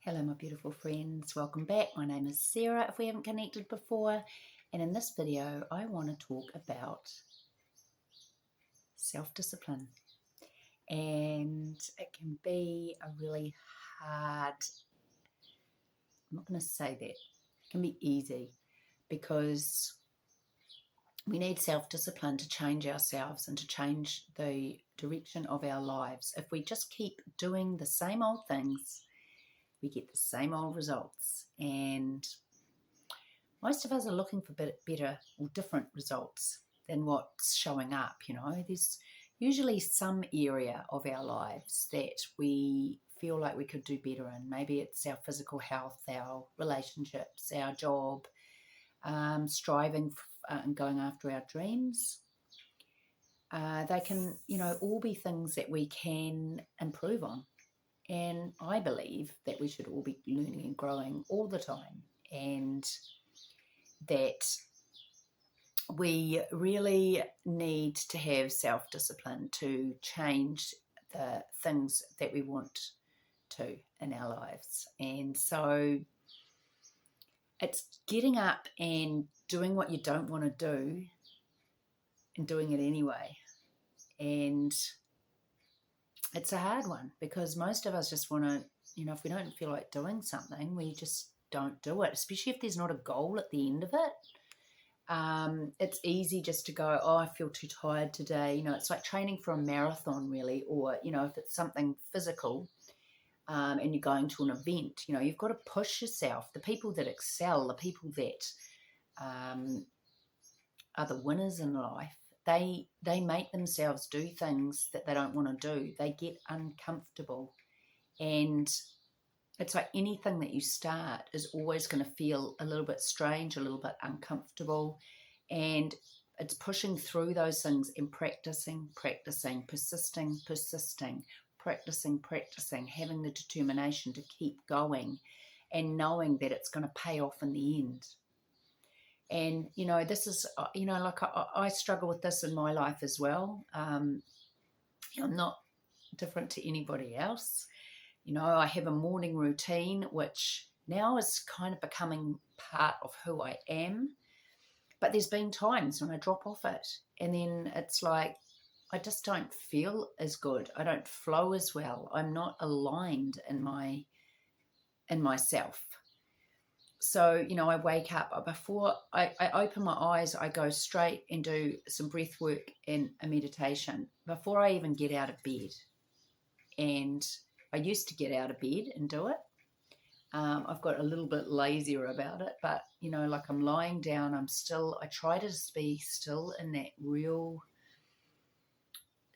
Hello my beautiful friends, welcome back. My name is Sarah if we haven't connected before, and in this video I want to talk about self-discipline. And it can be a really hard, I'm not going to say that, it can be easy because we need self-discipline to change ourselves and to change the direction of our lives. If we just keep doing the same old things, we get the same old results, and most of us are looking for better or different results than what's showing up. There's usually some area of our lives that we feel like we could do better in. Maybe it's our physical health, our relationships, our job, striving and going after our dreams. They can, all be things that we can improve on. And I believe that we should all be learning and growing all the time, and that we really need to have self-discipline to change the things that we want to in our lives. And so it's getting up and doing what you don't want to do and doing it anyway. And it's a hard one because most of us just want to, if we don't feel like doing something, we just don't do it, especially if there's not a goal at the end of it. It's easy just to go, oh, I feel too tired today. It's like training for a marathon really, or, if it's something physical and you're going to an event, you've got to push yourself. The people that excel, the people that are the winners in life, they make themselves do things that they don't want to do. They get uncomfortable, and it's like anything that you start is always going to feel a little bit strange, a little bit uncomfortable, and it's pushing through those things and practicing, persisting, practicing, having the determination to keep going and knowing that it's going to pay off in the end. And, this is, like I struggle with this in my life as well. I'm not different to anybody else. I have a morning routine, which now is kind of becoming part of who I am. But there's been times when I drop off it, and then it's like I just don't feel as good. I don't flow as well. I'm not aligned in myself. So, I wake up, before I open my eyes, I go straight and do some breath work and a meditation before I even get out of bed. And I used to get out of bed and do it. I've got a little bit lazier about it, but, like I'm lying down, I try to be still in that real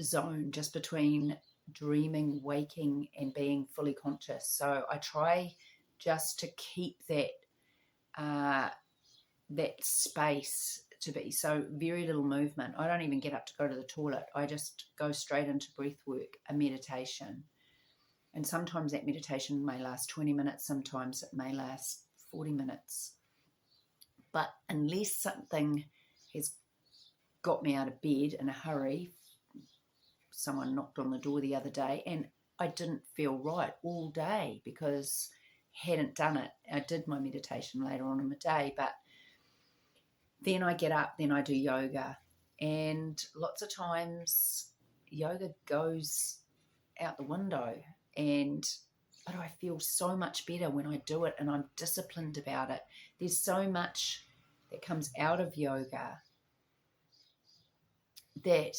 zone just between dreaming, waking, and being fully conscious. So I try just to keep that space to be. So very little movement. I don't even get up to go to the toilet. I just go straight into breath work, a meditation. And sometimes that meditation may last 20 minutes. Sometimes it may last 40 minutes. But unless something has got me out of bed in a hurry, someone knocked on the door the other day and I didn't feel right all day because I hadn't done it. I did my meditation later on in the day, but then I get up, then I do yoga. And lots of times yoga goes out the window, but I feel so much better when I do it, and I'm disciplined about it. There's so much that comes out of yoga that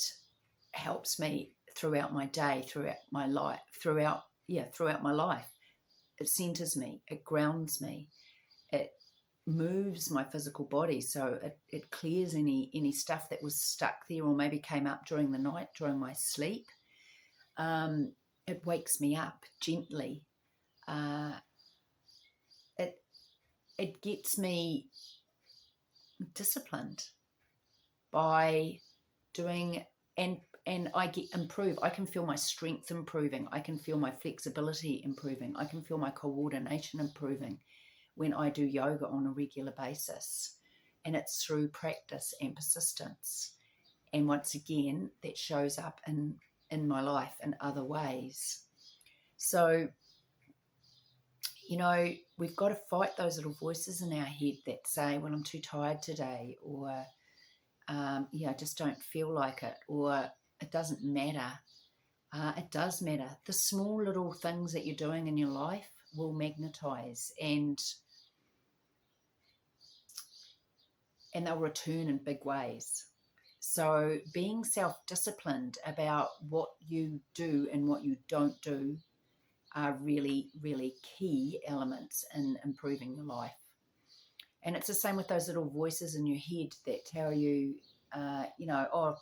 helps me throughout my day, throughout my life, throughout my life. It centers me, it grounds me, it moves my physical body, so it clears any stuff that was stuck there or maybe came up during the night, during my sleep. It wakes me up gently. It gets me disciplined by doing, and I improve. I can feel my strength improving. I can feel my flexibility improving. I can feel my coordination improving when I do yoga on a regular basis. And it's through practice and persistence. And once again, that shows up in my life in other ways. So, we've got to fight those little voices in our head that say, well, I'm too tired today, or, I just don't feel like it, or it doesn't matter. It does matter. The small little things that you're doing in your life will magnetize, and they'll return in big ways. So being self-disciplined about what you do and what you don't do are really, really key elements in improving your life. And it's the same with those little voices in your head that tell you, oh,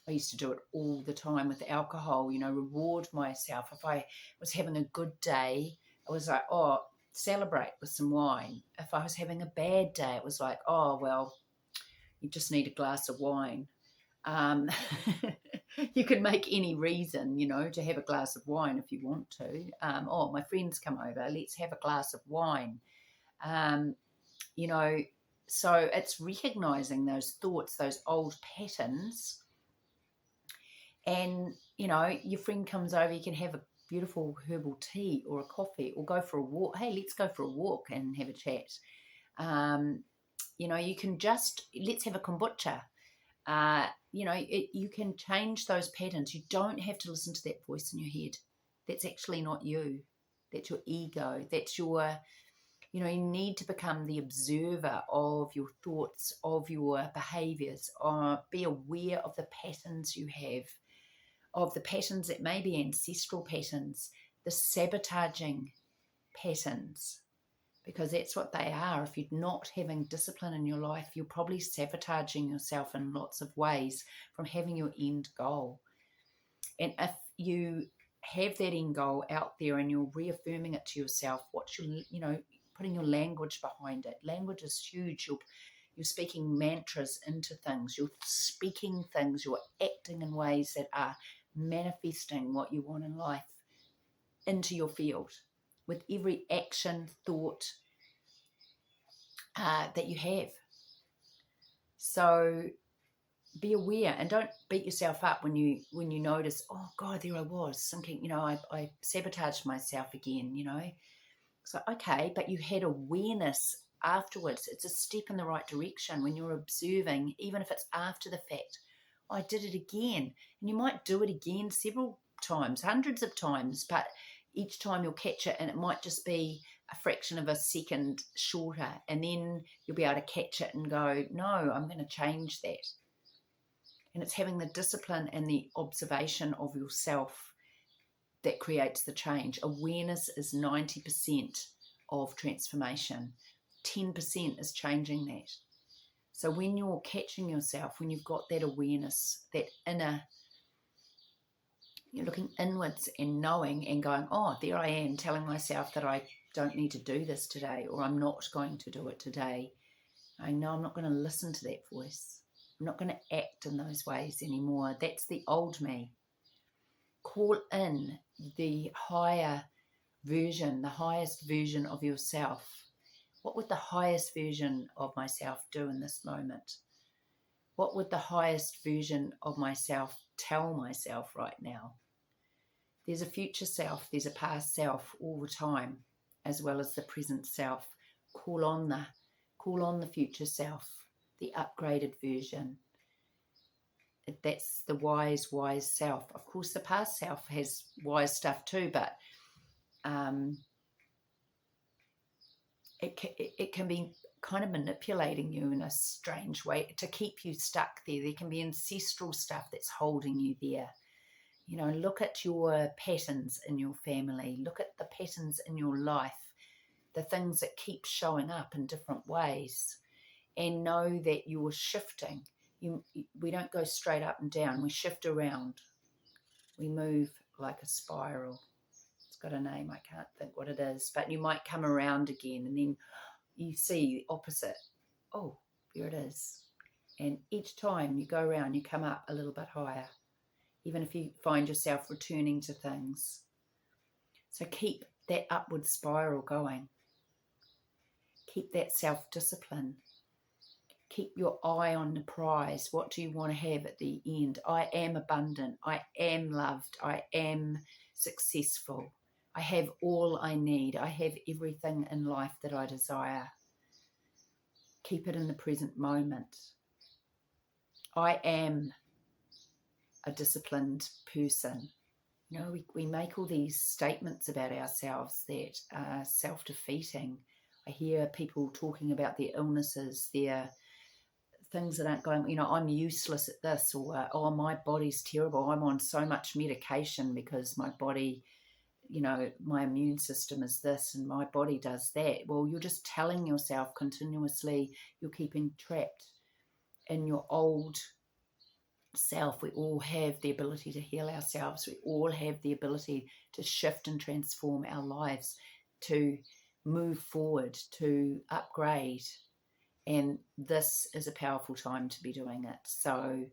I used to do it all the time with alcohol, reward myself. If I was having a good day, I was like, oh, celebrate with some wine. If I was having a bad day, it was like, oh, well, you just need a glass of wine. You can make any reason, to have a glass of wine if you want to. Oh, my friends come over, let's have a glass of wine. So it's recognizing those thoughts, those old patterns. And, your friend comes over, you can have a beautiful herbal tea or a coffee or go for a walk. Hey, let's go for a walk and have a chat. You can just, let's have a kombucha. You can change those patterns. You don't have to listen to that voice in your head. That's actually not you. That's your ego. That's your, you need to become the observer of your thoughts, of your behaviors, be aware of the patterns you have, of the patterns that may be ancestral patterns, the sabotaging patterns, because that's what they are. If you're not having discipline in your life, you're probably sabotaging yourself in lots of ways from having your end goal. And if you have that end goal out there and you're reaffirming it to yourself, putting your language behind it. Language is huge. You're speaking mantras into things. You're speaking things. You're acting in ways that are manifesting what you want in life into your field with every action, thought that you have. So be aware and don't beat yourself up when you notice, oh God, there I was thinking, I sabotaged myself again, So, okay, but you had awareness afterwards. It's a step in the right direction when you're observing, even if it's after the fact. I did it again. And you might do it again several times, hundreds of times, but each time you'll catch it and it might just be a fraction of a second shorter. And then you'll be able to catch it and go, no, I'm going to change that. And it's having the discipline and the observation of yourself that creates the change. Awareness is 90% of transformation. 10% is changing that. So when you're catching yourself, when you've got that awareness, that inner, you're looking inwards and knowing and going, oh, there I am telling myself that I don't need to do this today, or I'm not going to do it today. I know I'm not going to listen to that voice. I'm not going to act in those ways anymore. That's the old me. Call in the higher version, the highest version of yourself. What would the highest version of myself do in this moment? What would the highest version of myself tell myself right now? There's a future self, there's a past self all the time, as well as the present self. Call on the future self, the upgraded version. That's the wise self. Of course, the past self has wise stuff too, but it can be kind of manipulating you in a strange way to keep you stuck there. There can be ancestral stuff that's holding you there. Look at your patterns in your family. Look at the patterns in your life, the things that keep showing up in different ways, and know that you're shifting. We don't go straight up and down. We shift around. We move like a spiral. It's got a name. I can't think what it is. But you might come around again and then you see the opposite. Oh, there it is. And each time you go around, you come up a little bit higher, even if you find yourself returning to things. So keep that upward spiral going. Keep that self-discipline. Keep your eye on the prize. What do you want to have at the end? I am abundant. I am loved. I am successful. I have all I need. I have everything in life that I desire. Keep it in the present moment. I am a disciplined person. You know, we make all these statements about ourselves that are self-defeating. I hear people talking about their illnesses, their things that aren't going, you know, I'm useless at this, or, oh, my body's terrible. I'm on so much medication because my body, you know, my immune system is this and my body does that. Well, you're just telling yourself continuously you're keeping trapped in your old self. We all have the ability to heal ourselves. We all have the ability to shift and transform our lives, to move forward, to upgrade. And this is a powerful time to be doing it. So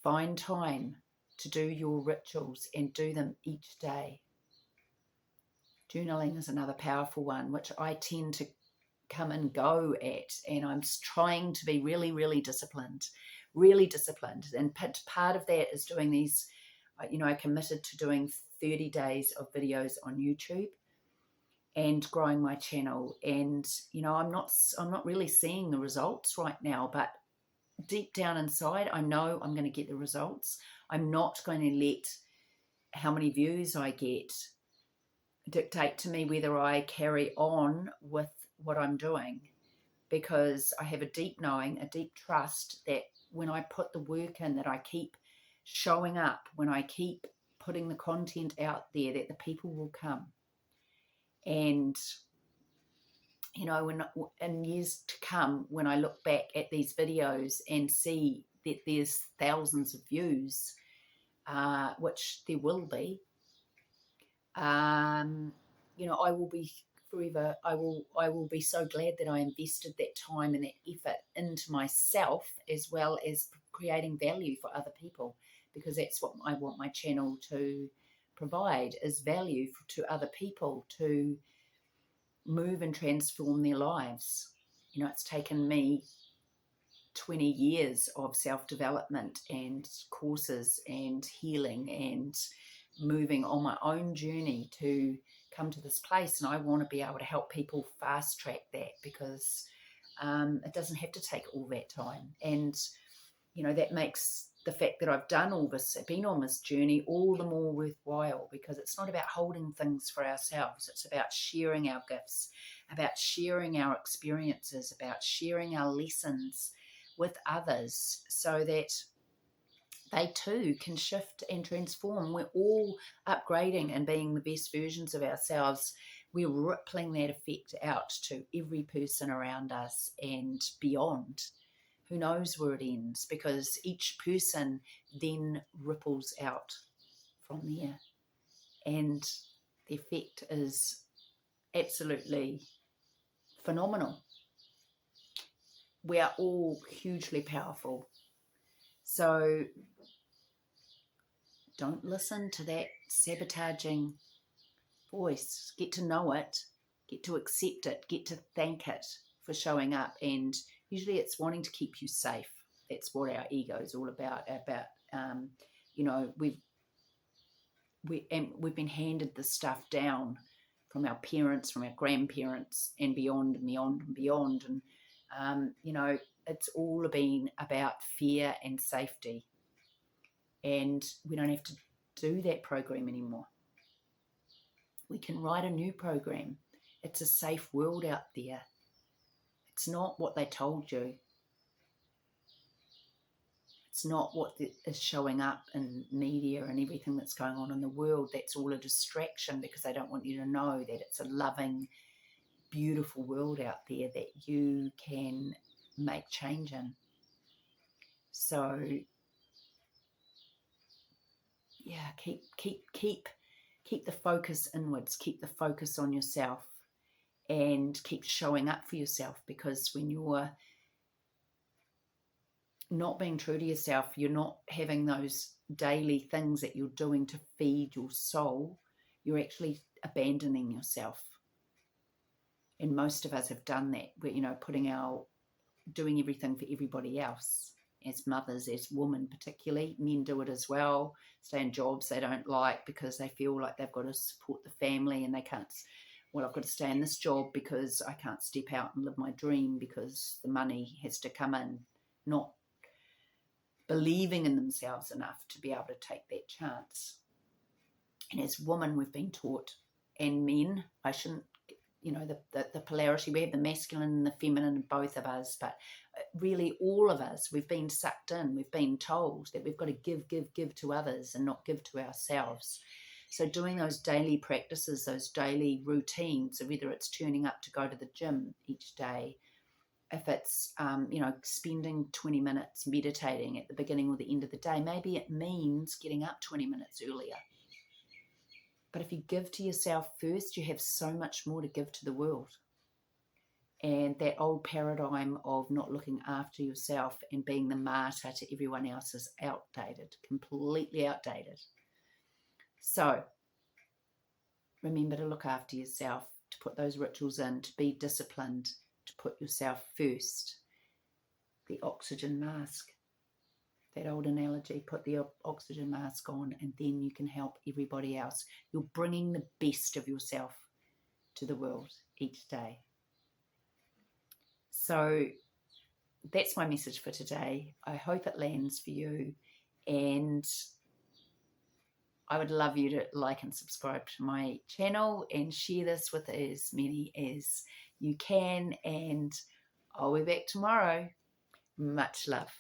find time to do your rituals and do them each day. Journaling is another powerful one, which I tend to come and go at, and I'm trying to be really, really disciplined. And part of that is doing these, you know, I committed to doing 30 days of videos on YouTube and growing my channel. And, you know, I'm not really seeing the results right now, but deep down inside, I know I'm going to get the results. I'm not going to let how many views I get dictate to me whether I carry on with what I'm doing, because I have a deep knowing, a deep trust that when I put the work in, that I keep showing up, when I keep putting the content out there, that the people will come. And, you know, when in years to come, when I look back at these videos and see that there's thousands of views, which there will be, you know, I will be forever, I will be so glad that I invested that time and that effort into myself, as well as creating value for other people, because that's what I want my channel to provide, is value to other people, to move and transform their lives. You know, it's taken me 20 years of self-development and courses and healing and moving on my own journey to come to this place, and I want to be able to help people fast track that, because it doesn't have to take all that time. And, you know, that makes the fact that I've done all this, been on this journey, all the more worthwhile, because it's not about holding things for ourselves. It's about sharing our gifts, about sharing our experiences, about sharing our lessons with others, so that they too can shift and transform. We're all upgrading and being the best versions of ourselves. We're rippling that effect out to every person around us and beyond. Who knows where it ends, because each person then ripples out from there. And the effect is absolutely phenomenal. We are all hugely powerful. So don't listen to that sabotaging voice. Get to know it, get to accept it, get to thank it for showing up. And usually it's wanting to keep you safe. That's what our ego is all about. You know, we've been handed this stuff down from our parents, from our grandparents, and beyond and beyond and beyond. And, you know, it's all been about fear and safety. And we don't have to do that program anymore. We can write a new program. It's a safe world out there. It's not what they told you. It's not what is showing up in media and everything that's going on in the world. That's all a distraction, because they don't want you to know that it's a loving, beautiful world out there that you can make change in. So, yeah, keep the focus inwards, keep the focus on yourself, and keep showing up for yourself, because when you're not being true to yourself, you're not having those daily things that you're doing to feed your soul, you're actually abandoning yourself. And most of us have done that. We're, you know, doing everything for everybody else. as mothers, as women particularly. Men do it as well, stay in jobs they don't like because they feel like they've got to support the family and they can't, well, I've got to stay in this job because I can't step out and live my dream because the money has to come in, not believing in themselves enough to be able to take that chance. And as women, we've been taught, and men, I shouldn't, the polarity, we have the masculine and the feminine, both of us, but really all of us, we've been sucked in, we've been told that we've got to give to others and not give to ourselves. So doing those daily practices, those daily routines, so whether it's turning up to go to the gym each day, if it's, spending 20 minutes meditating at the beginning or the end of the day, maybe it means getting up 20 minutes earlier. But if you give to yourself first, you have so much more to give to the world. And that old paradigm of not looking after yourself and being the martyr to everyone else is outdated, completely outdated. So remember to look after yourself, to put those rituals in, to be disciplined, to put yourself first. The oxygen mask, that old analogy, put the oxygen mask on and then you can help everybody else. You're bringing the best of yourself to the world each day. So that's my message for today. I hope it lands for you, and I would love you to like and subscribe to my channel and share this with as many as you can, and I'll be back tomorrow. Much love.